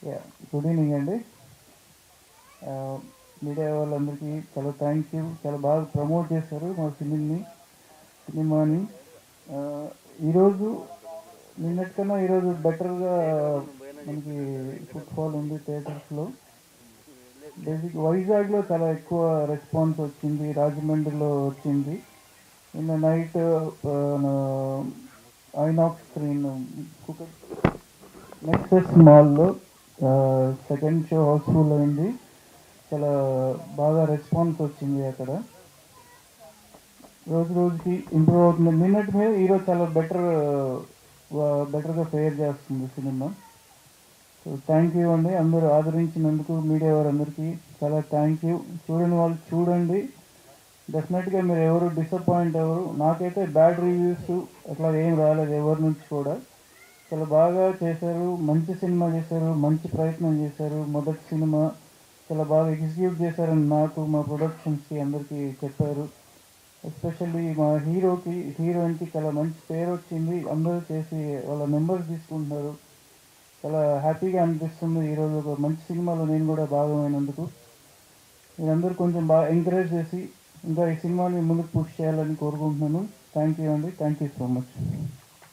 Good evening అండి. Media వాళ్ళందరికీ చాలా థ్యాంక్ యూ. చాలా బాగా ప్రమోట్ చేశారు మా సినిమాని. ఈరోజు నిన్నటికన్నా ఈరోజు బెటర్గా మనకి ఫుట్ఫాల్ ఉంది థియేటర్స్లో. బేసిక్ వైజాగ్లో చాలా ఎక్కువ రెస్పాన్స్ వచ్చింది, రాజమండ్రిలో వచ్చింది. నిన్న నైట్ ఐనాక్స్ స్క్రీన్ నెక్సస్ మాల్లో సెకండ్ షో హౌస్ఫుల్ అయింది. చాలా బాగా రెస్పాన్స్ వచ్చింది అక్కడ. రోజు రోజుకి ఇంప్రూవ్ అవుతుంది. నిన్నటి మీద ఈరోజు చాలా బెటర్గా ఫేర్ చేస్తుంది సినిమా. సో థ్యాంక్ యూ అండి, అందరూ ఆదరించినందుకు మీడియా వారందరికీ చాలా థ్యాంక్ యూ. చూడని వాళ్ళు చూడండి, డెఫినెట్గా మీరు ఎవరు డిసప్పాయింట్ అవ్వరు. నాకైతే బ్యాడ్ రివ్యూస్ అట్లా ఏం రాలేదు ఎవరి నుంచి కూడా. చాలా బాగా చేశారు, మంచి సినిమా చేశారు, మంచి ప్రయత్నం చేశారు. మొదటి సినిమా చాలా బాగా ఎగ్జిక్యూట్ చేశారని నాకు, మా ప్రొడక్షన్స్కి అందరికీ చెప్పారు. ఎస్పెషల్లీ మా హీరోయిన్కి చాలా మంచి పేరు వచ్చింది. అందరూ చేసి వాళ్ళ నెంబర్స్ తీసుకుంటున్నారు. చాలా హ్యాపీగా అనిపిస్తుంది ఈరోజు ఒక మంచి సినిమాలో నేను కూడా భాగమైనందుకు. మీరందరూ కొంచెం బాగా ఎంకరేజ్ చేసి ఇంకా ఈ సినిమాని ముందుకు పుష్ చేయాలని కోరుకుంటున్నాను. థ్యాంక్ యూ అండి, థ్యాంక్ యూ సో మచ్.